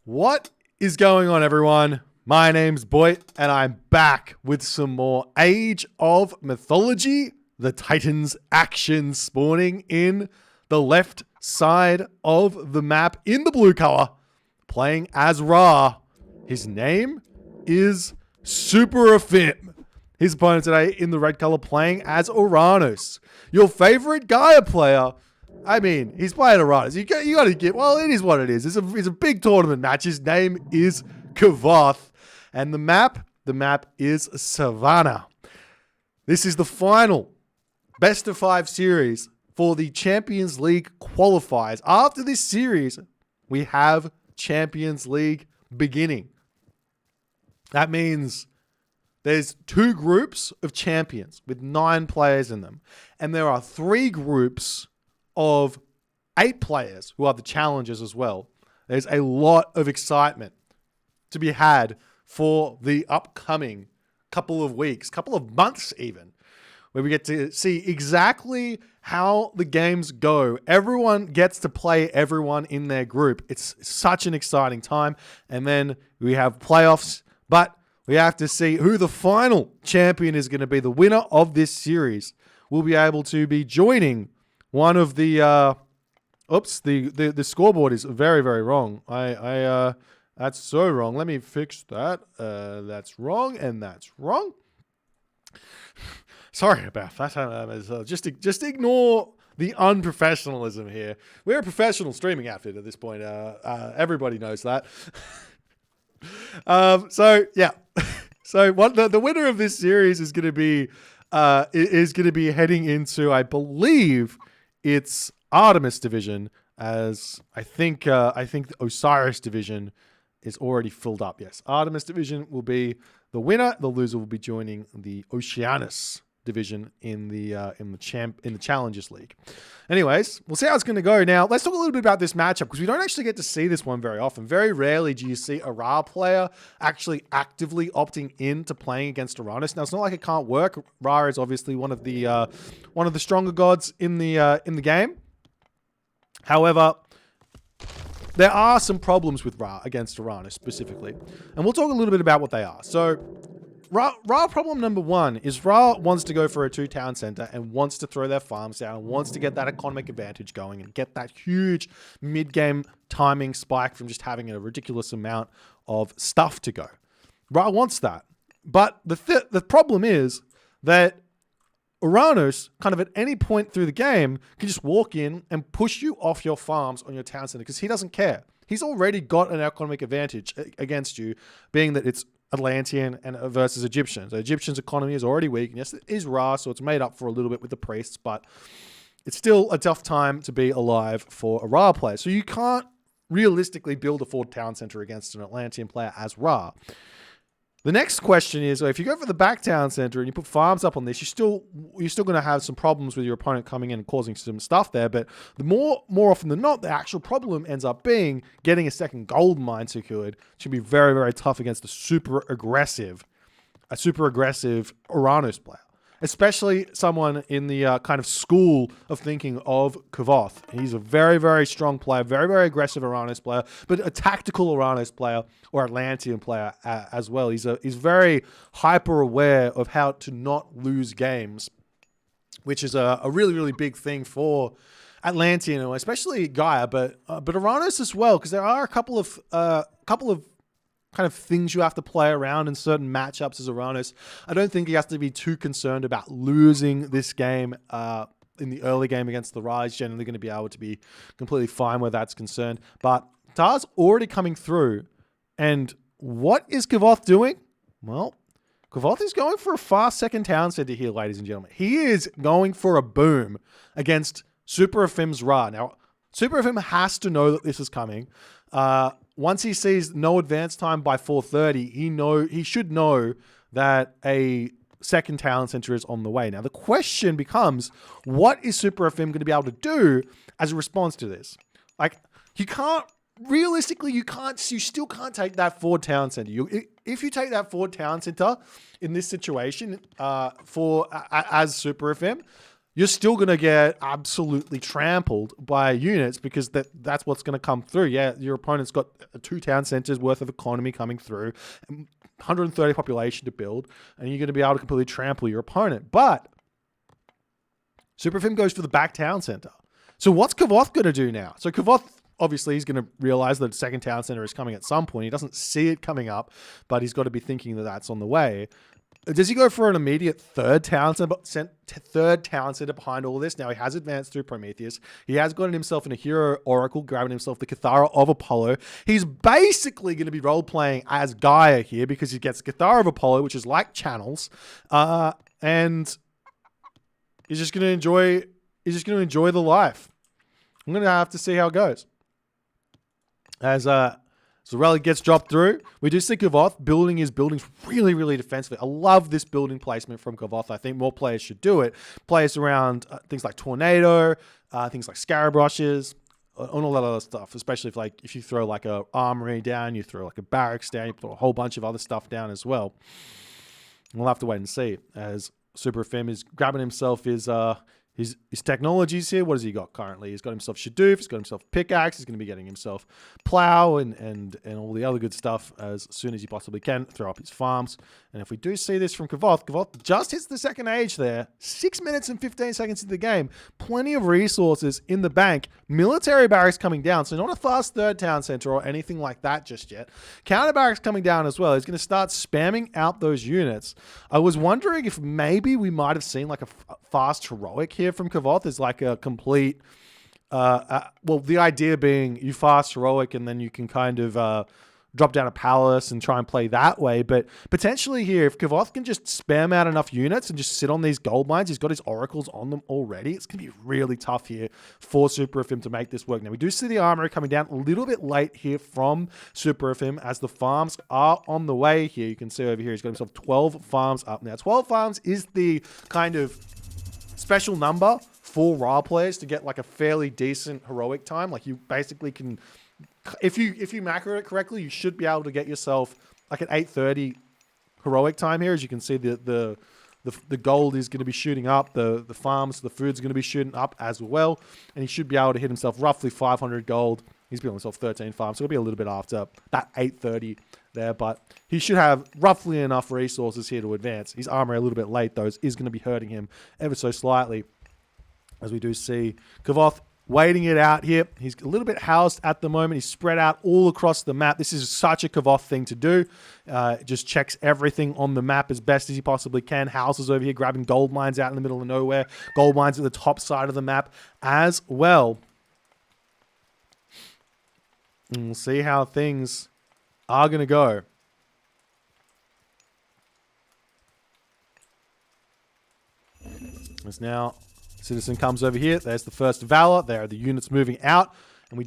What is going on, everyone? My name's Boit, and I'm back with some more Age of Mythology. The Titans action spawning in the left side of the map in the blue color, playing as Ra. His name is SuperAfim. His opponent today in the red color playing as Oranos. Your favorite Gaia player. I mean, he's playing Oranos. You got to get, well, it is what it is. It's a big tournament match. His name is Kvoth. And the map is Savannah. This is the final best of 5 series for the Champions League qualifiers. After this series, we have Champions League beginning. That means there's 2 groups of champions with 9 players in them. And there are 3 groups of 8 players who are the challengers as well. There's a lot of excitement to be had for the upcoming couple of weeks, couple of months even, where we get to see exactly how the games go. Everyone gets to play everyone in their group. It's such an exciting time. And then we have playoffs, but we have to see who the final champion is going to be. The winner of this series will be able to be joining one of the the scoreboard is very, very wrong. That's so wrong. Let me fix that. That's wrong, and that's wrong. Sorry about that. Just ignore the unprofessionalism here. We're a professional streaming outfit at this point. Everybody knows that. So yeah. So the winner of this series is going to be heading into, I believe, it's Artemis division, as I think the Osiris division is already filled up. Yes, Artemis division will be the winner. The loser will be joining the Oceanus division in the Challengers League. Anyways, we'll see how it's going to go. Now, let's talk a little bit about this matchup, because we don't actually get to see this one very often. Very rarely do you see a Ra player actually actively opting into playing against Oranos. Now, it's not like it can't work. Ra is obviously one of the stronger gods in the game. However, there are some problems with Ra against Oranos specifically, and we'll talk a little bit about what they are. So, Ra problem number 1 is Ra wants to go for a 2-town center and wants to throw their farms down and wants to get that economic advantage going and get that huge mid-game timing spike from just having a ridiculous amount of stuff to go. Ra wants that. But the problem is that Oranos, kind of at any point through the game, can just walk in and push you off your farms on your town center, because he doesn't care. He's already got an economic advantage against you, being that it's Atlantean and versus Egyptian. So Egyptian's economy is already weak. And yes, it is Ra, so it's made up for a little bit with the priests, but it's still a tough time to be alive for a Ra player. So you can't realistically build a 4 town center against an Atlantean player as Ra. The next question is, if you go for the back town center and you put farms up on this, you're still going to have some problems with your opponent coming in and causing some stuff there. But the more often than not, the actual problem ends up being getting a second gold mine secured, which can be very, very tough against a super aggressive Oranos player. Especially someone in the kind of school of thinking of Kvoth. He's a very, very strong player, very, very aggressive Oranos player, but a tactical Oranos player or Atlantean player as well. He's very hyper aware of how to not lose games, which is a really, really big thing for Atlantean, especially Gaia, but Oranos as well, because there are a couple of kind of things you have to play around in certain matchups as Oranos. I don't think he has to be too concerned about losing this game in the early game against the Ra. He's generally going to be able to be completely fine where that's concerned. But Tar's already coming through. And what is Kvoth doing? Well, Kvoth is going for a fast second town center here, ladies and gentlemen. He is going for a boom against SuperAfim's Ra. Now, SuperAfim has to know that this is coming. Once he sees no advance time by 4:30, he should know that a second talent center is on the way. Now, the question becomes, what is SuperAfim going to be able to do as a response to this? Like, you still can't take that 4 town center. If you take that 4 town center in this situation as SuperAfim, you're still going to get absolutely trampled by units because that's what's going to come through. Yeah, your opponent's got 2 town centers worth of economy coming through, 130 population to build, and you're going to be able to completely trample your opponent. But SuperAfim goes for the back town center. So what's Kvoth going to do now? So Kvoth, obviously, he's going to realize that the second town center is coming at some point. He doesn't see it coming up, but he's got to be thinking that that's on the way. Does he go for an immediate third town center behind all this? Now, he has advanced through Prometheus. He has gotten himself in a hero oracle, grabbing himself the Cathara of Apollo. He's basically going to be role-playing as Gaia here because he gets Cathara of Apollo, which is like channels, and he's just going to enjoy the life. I'm going to have to see how it goes. As Zorelli gets dropped through, we do see Kvoth building his buildings really, really defensively. I love this building placement from Kvoth. I think more players should do it. Plays around things like Tornado, things like Scarab Rushes, and all that other stuff, especially if you throw like a armory down, you throw like a barracks down, you put a whole bunch of other stuff down as well. We'll have to wait and see as SuperAfim is grabbing himself his technologies here. What has he got currently? He's got himself Shadoof, he's got himself Pickaxe, he's going to be getting himself Plow and all the other good stuff as soon as he possibly can, throw up his farms. And if we do see this from Kvoth just hits the second age there, 6 minutes and 15 seconds into the game, plenty of resources in the bank, military barracks coming down, so not a fast third town center or anything like that just yet. Counter barracks coming down as well. He's going to start spamming out those units. I was wondering if maybe we might have seen like a fast heroic here from Kvoth is like a complete, well, the idea being you fast heroic and then you can kind of drop down a palace and try and play that way. But potentially here, if Kvoth can just spam out enough units and just sit on these gold mines, he's got his oracles on them already. It's going to be really tough here for SuperAfim to make this work. Now, we do see the armory coming down a little bit late here from SuperAfim as the farms are on the way here. You can see over here, he's got himself 12 farms up now. 12 farms is the kind of special number for raw players to get like a fairly decent heroic time. Like you basically can, if you macro it correctly, you should be able to get yourself like an 830 heroic time here. As you can see, the gold is going to be shooting up, the farms, the food's going to be shooting up as well, and he should be able to hit himself roughly 500 gold. He's building himself 13 farms, so it'll be a little bit after that 830 there, but he should have roughly enough resources here to advance. His armor a little bit late, though, is going to be hurting him ever so slightly, as we do see Kvoth waiting it out here. He's a little bit housed at the moment. He's spread out all across the map. This is such a Kvoth thing to do. Just checks everything on the map as best as he possibly can. Houses over here, grabbing gold mines out in the middle of nowhere. Gold mines at the top side of the map as well. And we'll see how things are going to go. As now Citizen comes over here. There's the first Valor. There are the units moving out. And we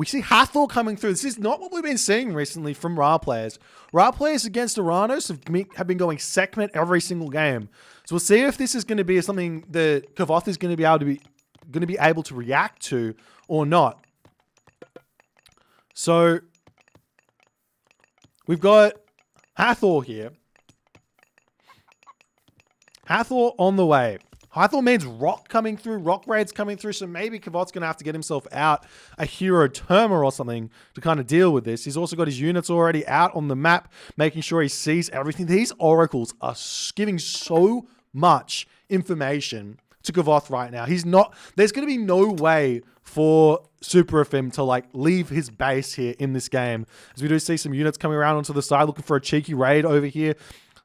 see Hathor coming through. This is not what we've been seeing recently from Ra players. Ra players against Oranos have been going Sekhmet every single game. So we'll see if this is going to be something that Kvoth is going to be able to react to or not. So we've got Hathor here. Hathor on the way. Hathor means rock coming through, rock raids coming through, so maybe Kvoth's going to have to get himself out a hero Terma or something to kind of deal with this. He's also got his units already out on the map, making sure he sees everything. These oracles are giving so much information to Kvoth right now. There's going to be no way for SuperAfim to like leave his base here in this game. As we do see some units coming around onto the side looking for a cheeky raid over here.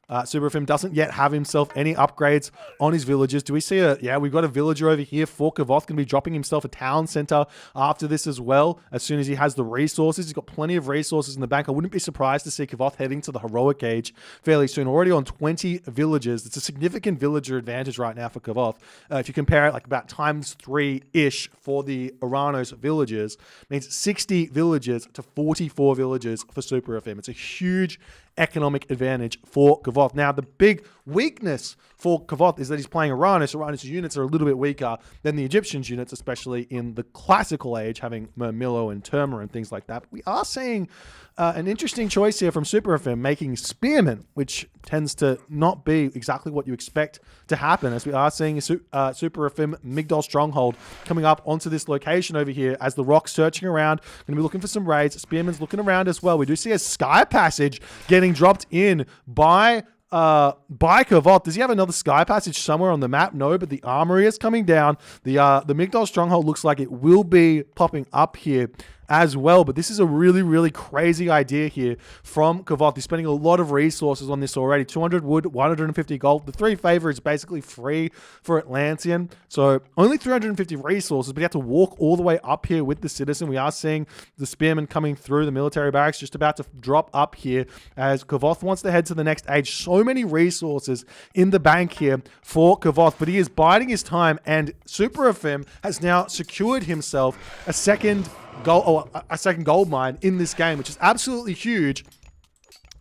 SuperAfim doesn't yet have himself any upgrades on his villagers. Do we see we've got a villager over here for Kvoth, going to be dropping himself a town center after this as well, as soon as he has the resources. He's got plenty of resources in the bank. I wouldn't be surprised to see Kvoth heading to the heroic age fairly soon. Already on 20 villagers. It's a significant villager advantage right now for Kvoth. If you compare it like about times 3-ish for the Oranos villagers, means 60 villagers to 44 villagers for SuperAfim. It's a huge economic advantage for Kvoth. Now, the big weakness for Kvoth is that he's playing Oranos. Oranos' units are a little bit weaker than the Egyptians' units, especially in the classical age, having Murmillo and Terma and things like that. But we are seeing an interesting choice here from SuperAfim, making Spearmen, which tends to not be exactly what you expect to happen, as we are seeing a SuperAfim Migdol Stronghold coming up onto this location over here as the Rock's searching around, going to be looking for some raids. Spearman's looking around as well. We do see a Sky Passage getting dropped in by Kvoth. Does he have another Sky Passage somewhere on the map? No, but the armory is coming down. The Migdol Stronghold looks like it will be popping up here as well, but this is a really, really crazy idea here from Kvoth. He's spending a lot of resources on this already. 200 wood, 150 gold. The 3 favor is basically free for Atlantean, so only 350 resources, but you have to walk all the way up here with the Citizen. We are seeing the Spearmen coming through, the military barracks just about to drop up here as Kvoth wants to head to the next age. So many resources in the bank here for Kvoth, but he is biding his time, and SuperAfim has now secured himself a second gold mine in this game, which is absolutely huge.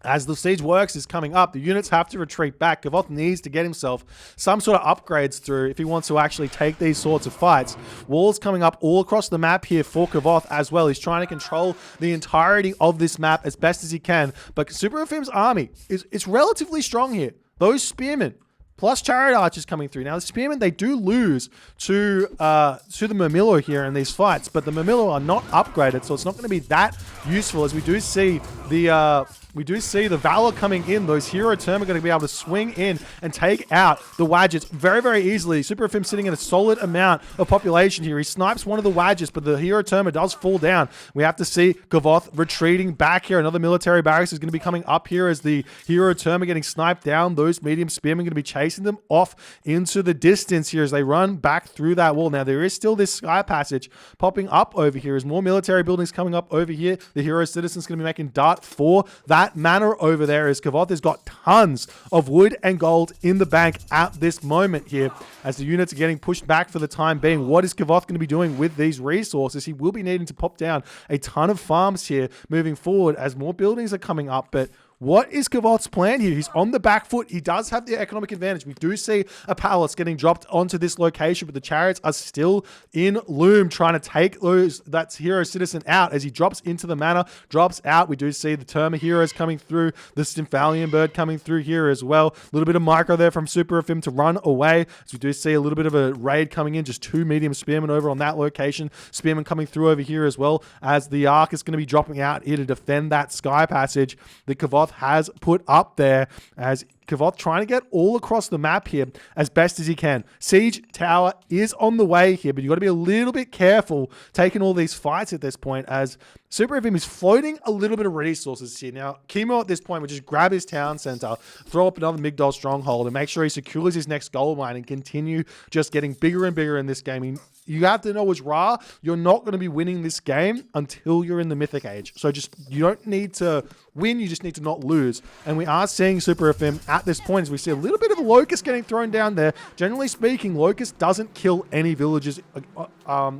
As the Siege Works is coming up, the units have to retreat back. Kvoth needs to get himself some sort of upgrades through if he wants to actually take these sorts of fights. Walls coming up all across the map here for Kvoth as well. He's trying to control the entirety of this map as best as he can, but SuperAfim's army is relatively strong here. Those Spearmen plus Chariot Archers coming through. Now, the Spearmen, they do lose to the Murmillo here in these fights, but the Murmillo are not upgraded, so it's not going to be that useful, as we do see the Valor coming in. Those Hero Term are going to be able to swing in and take out the Wadgets very, very easily. SuperAfim sitting in a solid amount of population here. He snipes one of the Wadgets, but the Hero Terma does fall down. We have to see Kvoth retreating back here. Another military barracks is going to be coming up here as the Hero Terma getting sniped down. Those medium Spearmen going to be chasing them off into the distance here as they run back through that wall. Now, there is still this Sky Passage popping up over here as more military buildings coming up over here. The Hero Citizen's going to be making dart for that manor over there as Kvoth has got tons of wood and gold in the bank at this moment here as the units are getting pushed back for the time being. What is Kvoth going to be doing with these resources? He will be needing to pop down a ton of farms here moving forward as more buildings are coming up, but what is Kvoth's plan here? He's on the back foot. He does have the economic advantage. We do see a palace getting dropped onto this location, but the chariots are still in loom trying to take that Hero Citizen out as he drops into the manor, drops out. We do see the Terma Heroes coming through, the Stymphalian Bird coming through here as well. A little bit of micro there from SuperAfim to run away. So we do see a little bit of a raid coming in, just 2 medium Spearmen over on that location. Spearmen coming through over here as well as the Ark is going to be dropping out here to defend that Sky Passage. The Kvoth has put up there as Kvoth trying to get all across the map here as best as he can. Siege Tower is on the way here, but you've got to be a little bit careful taking all these fights at this point as SuperAfim is floating a little bit of resources here. Now, Chemo at this point would just grab his town center, throw up another Migdol Stronghold, and make sure he secures his next gold mine and continue just getting bigger and bigger in this game. You have to know as Ra, you're not going to be winning this game until you're in the Mythic Age. So you don't need to win, you just need to not lose. And we are seeing SuperAfim at this point as we see a little bit of a Locust getting thrown down there. Generally speaking, Locust doesn't kill any villages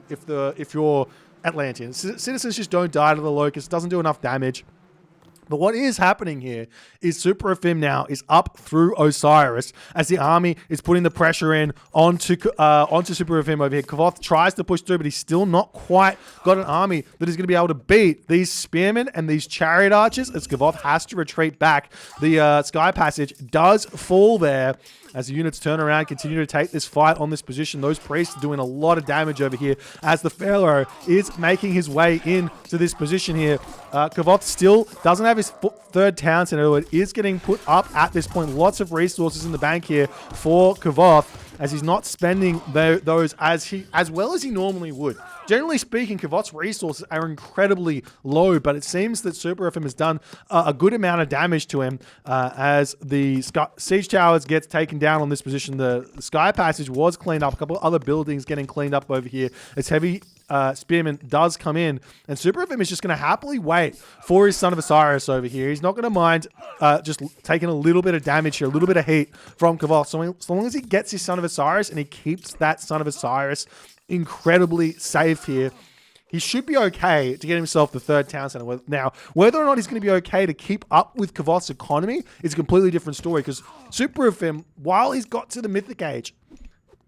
if you're Atlantean. Citizens just don't die to the Locust. It doesn't do enough damage. But what is happening here is SuperAfim now is up through Osiris as the army is putting the pressure in onto SuperAfim over here. Kvoth tries to push through, but he's still not quite got an army that is going to be able to beat these Spearmen and these Chariot Archers as Kvoth has to retreat back. The Sky Passage does fall there as the units turn around, continue to take this fight on this position. Those priests are doing a lot of damage over here as the Pharaoh is making his way into this position here. Kvoth still doesn't have his third town center. It is getting put up at this point. Lots of resources in the bank here for Kvoth as he's not spending those as well as he normally would. Generally speaking, Kvoth's resources are incredibly low, but it seems that SuperAfim has done a good amount of damage to him as the Siege Towers gets taken down on this position. The Sky Passage was cleaned up. A couple of other buildings getting cleaned up over here as heavy Spearman does come in, and SuperAfim is just going to happily wait for his Son of Osiris over here. He's not going to mind just taking a little bit of damage here, a little bit of heat from Kvoth. So long as he gets his Son of Osiris and he keeps that Son of Osiris incredibly safe here, he should be okay to get himself the third town center. Now, whether or not he's going to be okay to keep up with Kvoth's economy is a completely different story, because SuperAfim, while he's got to the Mythic Age,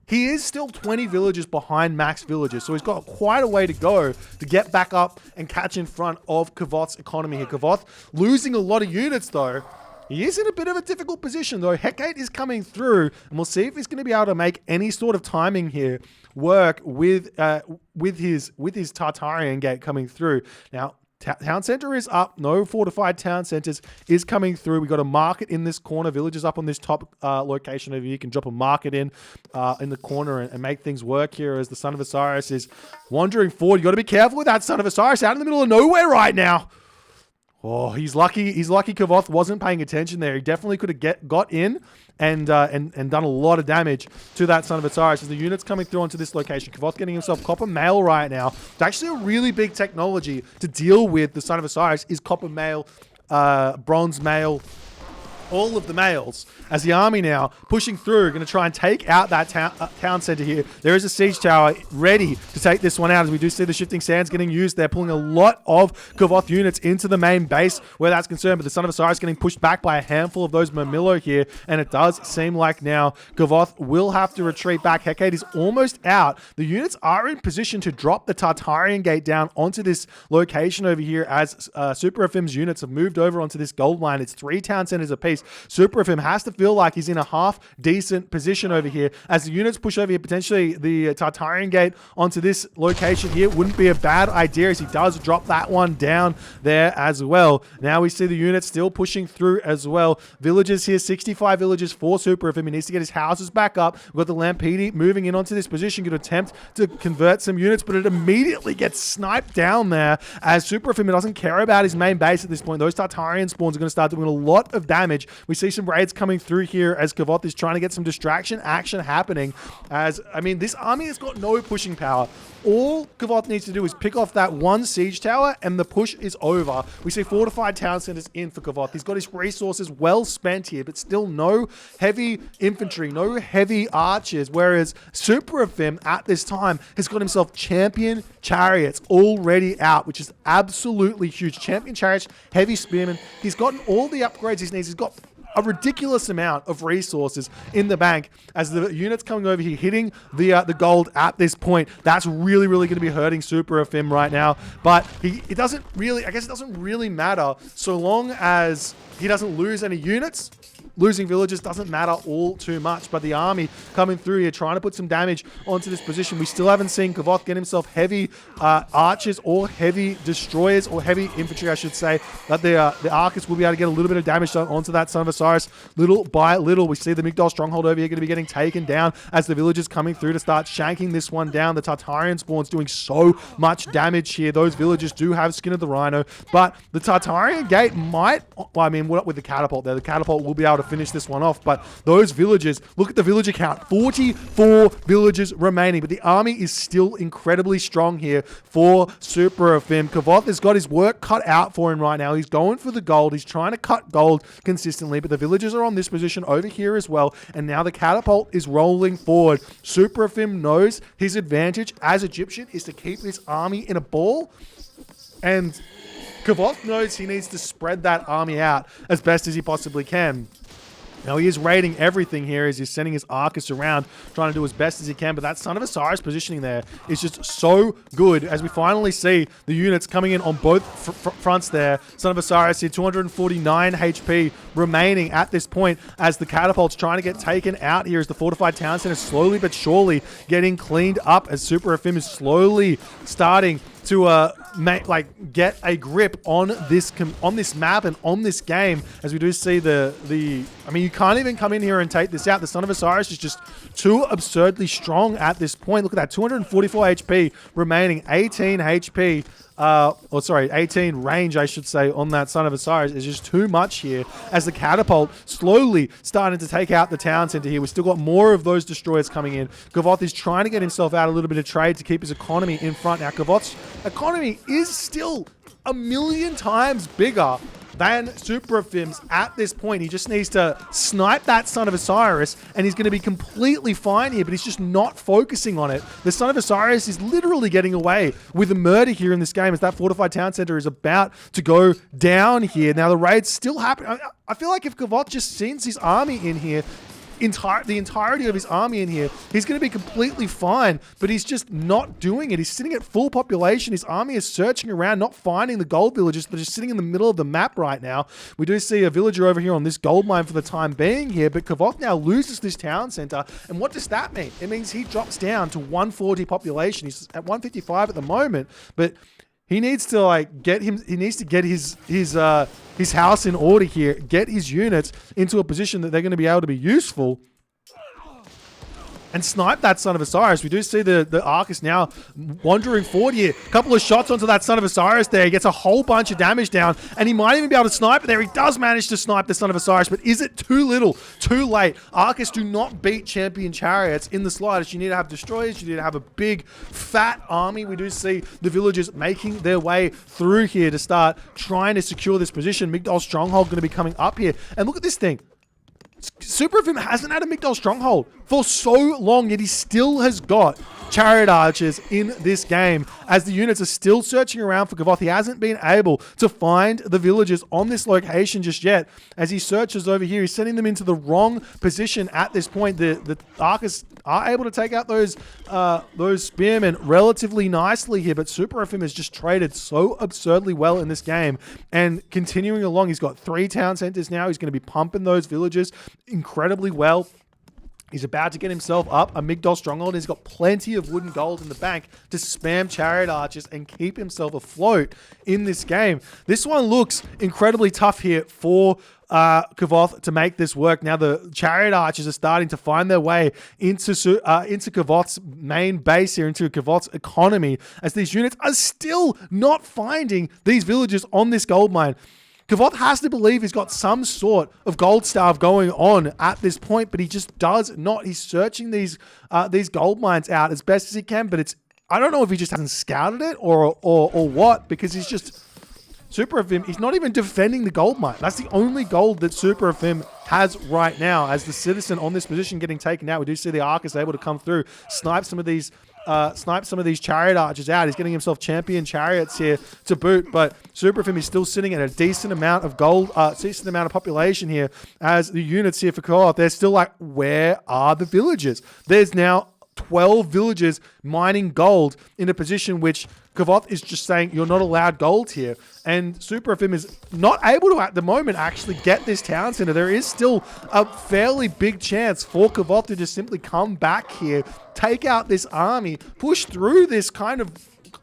he is still 20 villages behind max villages, so he's got quite a way to go to get back up and catch in front of Kvoth's economy here. Kvoth losing a lot of units, though. He is in a bit of a difficult position, though. Hecate is coming through, and we'll see if he's going to be able to make any sort of timing here work with his Tartarian gate coming through. Now, town center is up. No fortified town centers is coming through. We got a market in this corner. Villages up on this top location over here. You can drop a market in the corner and make things work here as the Son of Osiris is wandering forward. You got to be careful with that Son of Osiris out in the middle of nowhere right now. Oh, he's lucky. He's lucky Kvoth wasn't paying attention there. He definitely could have got in and done a lot of damage to that Son of Osiris as the units coming through onto this location. Kvoth getting himself copper mail right now. It's actually a really big technology to deal with the Son of Osiris is copper mail, bronze mail, all of the mails, as the army now pushing through, going to try and take out that town center here. There is a siege tower ready to take this one out, as we do see the shifting sands getting used. They're pulling a lot of Kvoth units into the main base where that's concerned, but the Son of Osiris getting pushed back by a handful of those Murmillo here, and it does seem like now Kvoth will have to retreat back. Hecate is almost out. The units are in position to drop the Tartarian gate down onto this location over here as SuperAfim's units have moved over onto this gold line. It's 3 town centers apiece. SuperAfim has to feel like he's in a half-decent position over here. As the units push over here, potentially the Tartarian gate onto this location here wouldn't be a bad idea, as he does drop that one down there as well. Now we see the units still pushing through as well. Villages here, 65 villages for SuperAfim. He needs to get his houses back up. We've got the Lampede moving in onto this position, going to attempt to convert some units, but it immediately gets sniped down there as SuperAfim doesn't care about his main base at this point. Those Tartarian spawns are going to start doing a lot of damage. We see some raids coming through here as Kvoth is trying to get some distraction action happening. As, I mean, this army has got no pushing power. All Kvoth needs to do is pick off that one siege tower and the push is over. We see fortified town centers in for Kvoth. He's got his resources well spent here, but still no heavy infantry, no heavy archers, whereas SuperAfim at this time has got himself champion chariots already out, which is absolutely huge. Champion chariots, heavy spearmen. He's gotten all the upgrades he needs. He's got a ridiculous amount of resources in the bank as the units coming over here hitting the gold at this point. That's really going to be hurting SuperAfim right now, but it doesn't really, I guess it doesn't really matter so long as he doesn't lose any units. Losing villages doesn't matter all too much, but the army coming through here trying to put some damage onto this position. We still haven't seen Kvoth get himself heavy archers or heavy destroyers or heavy infantry, I should say. But the Arcus will be able to get a little bit of damage done onto that Son of Osiris little by little. We see the Migdol stronghold over here going to be getting taken down as the villagers coming through to start shanking this one down. The Tartarian spawns doing so much damage here. Those villagers do have skin of the rhino, but the Tartarian gate might, well, I mean, what with the catapult there, the catapult will be able to finish this one off, but those villagers, look at the villager count, 44 villagers remaining, but the army is still incredibly strong here for SuperAfim. Kvoth has got his work cut out for him right now. He's going for the gold. He's trying to cut gold consistently, but the villagers are on this position over here as well, and now the catapult is rolling forward. SuperAfim knows his advantage as Egyptian is to keep this army in a ball, and Kvoth knows he needs to spread that army out as best as he possibly can. Now, he is raiding everything here as he's sending his Arcus around, trying to do as best as he can, but that Son of Osiris positioning there is just so good as we finally see the units coming in on both fronts there. Son of Osiris here, 249 HP remaining at this point as the catapult's trying to get taken out here as the fortified town center slowly but surely getting cleaned up as SuperAfim is slowly starting to get a grip on this map and on this game, as we do see I mean, you can't even come in here and take this out. The Son of Osiris is just too absurdly strong at this point. Look at that, 244 HP remaining, 18 HP. 18 range, I should say, on that Son of Osiris is just too much here as the catapult slowly starting to take out the town center here. We've still got more of those destroyers coming in. Kvoth is trying to get himself out a little bit of trade to keep his economy in front. Now, Kvoth's economy is still a million times bigger then SuperAfim's at this point. He just needs to snipe that Son of Osiris, and he's going to be completely fine here, but he's just not focusing on it. The Son of Osiris is literally getting away with a murder here in this game as that fortified town center is about to go down here. Now, the raid's still happening. I feel like if Kvoth just sends his army in here, the entirety of his army in here, he's going to be completely fine, but he's just not doing it. He's sitting at full population. His army is searching around, not finding the gold villages. They're just sitting in the middle of the map right now. We do see a villager over here on this gold mine for the time being here, but Kvoth now loses this town center. And what does that mean? It means he drops down to 140 population. He's at 155 at the moment, but he needs to get his house in order here, get his units into a position that they're going to be able to be useful and snipe that Son of Osiris. We do see the Arcus now wandering forward here. A couple of shots onto that Son of Osiris there. He gets a whole bunch of damage down, and he might even be able to snipe it there. He does manage to snipe the Son of Osiris, but is it too little, too late? Arcus do not beat champion chariots in the slightest. You need to have destroyers. You need to have a big, fat army. We do see the villagers making their way through here to start trying to secure this position. Migdol Stronghold going to be coming up here. And look at this thing. SuperAfim hasn't had a Migdol Stronghold for so long, yet he still has got chariot archers in this game as the units are still searching around for Kvoth. He hasn't been able to find the villagers on this location just yet. As he searches over here, he's sending them into the wrong position at this point. The Arcus are able to take out those spearmen relatively nicely here, but SuperAfim has just traded so absurdly well in this game. And continuing along, he's got 3 town centers now. He's going to be pumping those villagers incredibly well. He's about to get himself up a Migdol Stronghold. He's got plenty of wooden gold in the bank to spam chariot archers and keep himself afloat in this game. This one looks incredibly tough here for Kvoth to make this work. Now the chariot archers are starting to find their way into Kvoth's main base here, into Kvoth's economy, as these units are still not finding these villagers on this gold mine. Kvoth has to believe he's got some sort of gold starve going on at this point, but he just does not. He's searching these gold mines out as best as he can, but I don't know if he just hasn't scouted it or what, because he's just SuperAfim. He's not even defending the gold mine. That's the only gold that SuperAfim has right now. As the citizen on this position getting taken out, we do see the Arcus able to come through, snipe some of these chariot archers out. He's getting himself champion chariots here to boot, but SuperAfim is still sitting at a decent amount of gold, decent amount of population here. As the units here for Kvoth, they're still like, where are the villagers? There's now 12 villagers mining gold in a position which Kvoth is just saying, you're not allowed gold here. And SuperAfim is not able to, at the moment, actually get this town center. There is still a fairly big chance for Kvoth to just simply come back here, take out this army, push through this kind of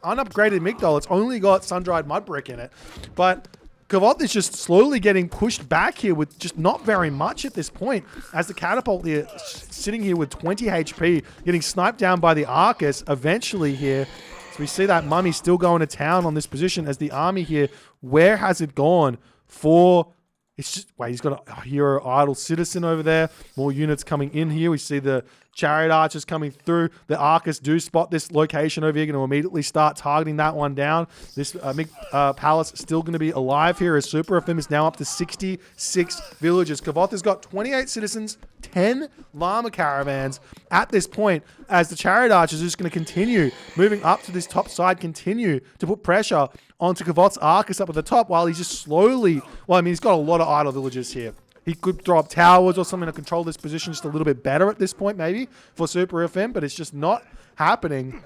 unupgraded Migdol. It's only got sun-dried mud brick in it. But Kvoth is just slowly getting pushed back here with just not very much at this point, as the catapult here sitting here with 20 HP, getting sniped down by the Arcus eventually here. So we see that mummy still going to town on this position as the army here, where has it gone for... It's just, wait, he's got a hero idle citizen over there. More units coming in here. We see the chariot archers coming through. The Arcus do spot this location over here. Going to immediately start targeting that one down. This palace still going to be alive here as SuperAfim is now up to 66 villagers. Kvoth has got 28 citizens, 10 llama caravans at this point, as the chariot archers are just going to continue moving up to this top side, continue to put pressure onto Kvoth's Arcus up at the top, while he's just slowly... Well, I mean, he's got a lot of idle villagers here. He could throw up towers or something to control this position just a little bit better at this point, maybe, for SuperAfim, but it's just not happening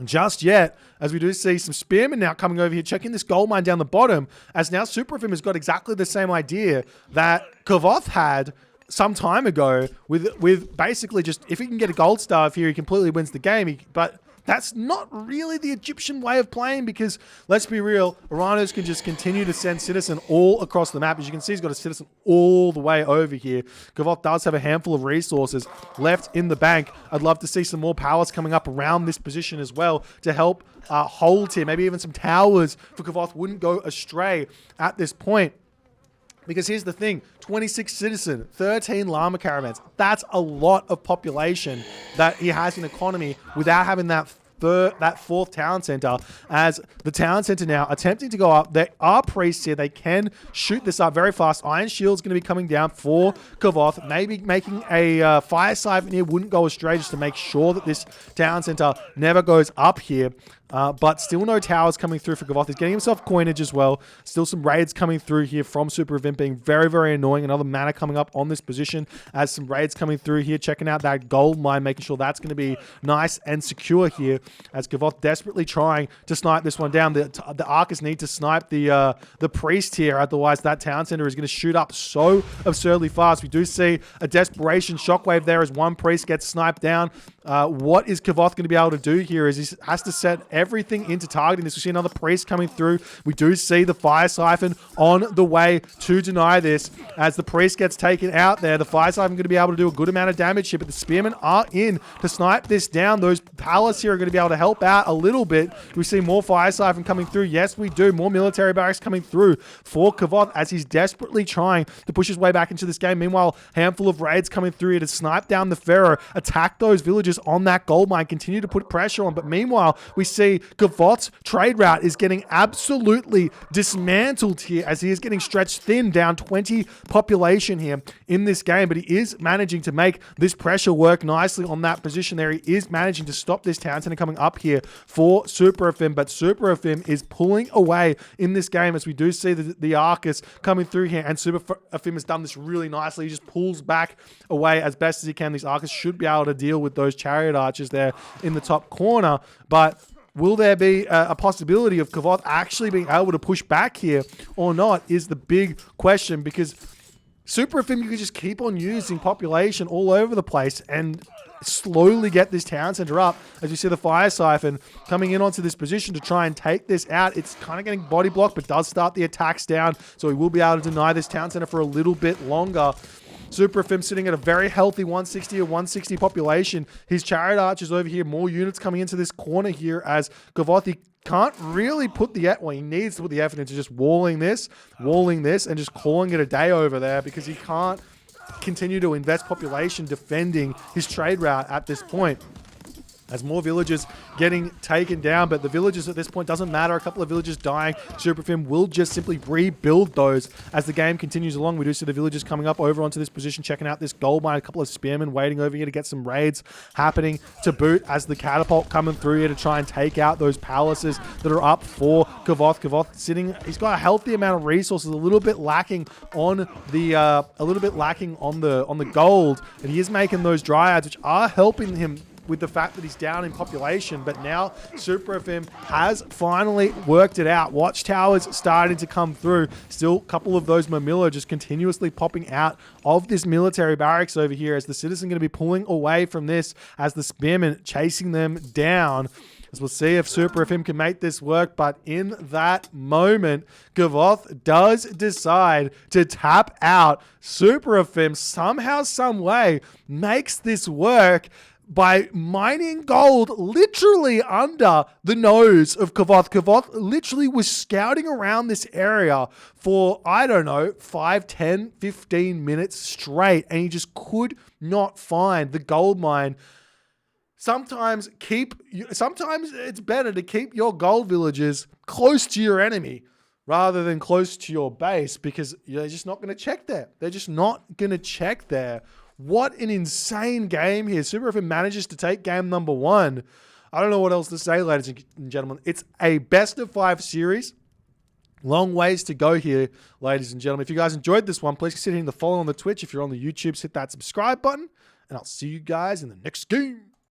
just yet, as we do see some spearmen now coming over here, checking this gold mine down the bottom, as now SuperAfim has got exactly the same idea that Kvoth had some time ago, with basically just, if he can get a gold starve here, he completely wins the game. But that's not really the Egyptian way of playing, because let's be real, Oranos can just continue to send citizen all across the map. As you can see, he's got a citizen all the way over here. Kvoth does have a handful of resources left in the bank. I'd love to see some more powers coming up around this position as well to help hold here. Maybe even some towers for Kvoth wouldn't go astray at this point. Because here's the thing, 26 citizen, 13 llama caravans. That's a lot of population that he has in economy without having that that fourth town center, as the town center now attempting to go up. There are priests here. They can shoot this up very fast. Iron Shield's going to be coming down for Kvoth. Maybe making a fire siphon here wouldn't go astray, just to make sure that this town center never goes up here. But still no towers coming through for Kvoth. He's getting himself coinage as well. Still some raids coming through here from SuperAfim, being very, very annoying. Another mana coming up on this position as some raids coming through here. Checking out that gold mine, making sure that's going to be nice and secure here, as Kvoth desperately trying to snipe this one down. The Arcus need to snipe the priest here, otherwise that town center is going to shoot up so absurdly fast. We do see a desperation shockwave there as one priest gets sniped down. What is Kvoth going to be able to do here is he has to set everything into targeting this. We see another priest coming through. We do see the fire siphon on the way to deny this. As the priest gets taken out there, the fire siphon going to be able to do a good amount of damage here, but the spearmen are in to snipe this down. Those palace here are going to be able to help out a little bit. We see more fire siphon coming through. Yes, we do. More military barracks coming through for Kvoth as he's desperately trying to push his way back into this game. Meanwhile, handful of raids coming through here to snipe down the Pharaoh, attack those villages on that gold mine, continue to put pressure on. But meanwhile, we see Kvoth's trade route is getting absolutely dismantled here as he is getting stretched thin, down 20 population here in this game. But he is managing to make this pressure work nicely on that position there. He is managing to stop this town center coming up here for SuperAfim, but SuperAfim is pulling away in this game as we do see the Arcus coming through here, and SuperAfim has done this really nicely. He just pulls back away as best as he can. These Arcus should be able to deal with those chariot archers there in the top corner, but will there be a possibility of Kvoth actually being able to push back here or not is the big question, because SuperAfim, you can just keep on using population all over the place and slowly get this town center up. As you see the fire siphon coming in onto this position to try and take this out. It's kind of getting body blocked, but does start the attacks down, so he will be able to deny this town center for a little bit longer. SuperAfim sitting at a very healthy 160 or 160 population. His chariot archers over here, more units coming into this corner here as Kvoth, he can't really put the effort, well, he needs to put the effort into just walling this, and just calling it a day over there, because he can't continue to invest population defending his trade route at this point. As more villages getting taken down, but the villages at this point doesn't matter. A couple of villages dying. SuperAfim will just simply rebuild those as the game continues along. We do see the villagers coming up over onto this position, checking out this gold mine. A couple of spearmen waiting over here to get some raids happening to boot, as the catapult coming through here to try and take out those palaces that are up for Kvoth. Kvoth sitting, he's got a healthy amount of resources, a little bit lacking on the on the gold, and he is making those dryads, which are helping him with the fact that he's down in population. But now SuperAfim has finally worked it out. Watchtowers starting to come through. Still a couple of those Mamilla just continuously popping out of this military barracks over here, as the citizen going to be pulling away from this, as the spearmen chasing them down. As we'll see if SuperAfim can make this work, but in that moment, Kvoth does decide to tap out. SuperAfim somehow, some way makes this work by mining gold literally under the nose of Kvoth. Kvoth literally was scouting around this area for, I don't know, 5, 10, 15 minutes straight, and he just could not find the gold mine. Sometimes it's better to keep your gold villages close to your enemy rather than close to your base, because they're just not going to check there. They're just not going to check there. What an insane game here. SuperAfim manages to take game number 1. I don't know what else to say, ladies and gentlemen. It's a best of 5 series. Long ways to go here, ladies and gentlemen. If you guys enjoyed this one, please consider hitting the follow on the Twitch. If you're on the YouTube, hit that subscribe button, and I'll see you guys in the next game.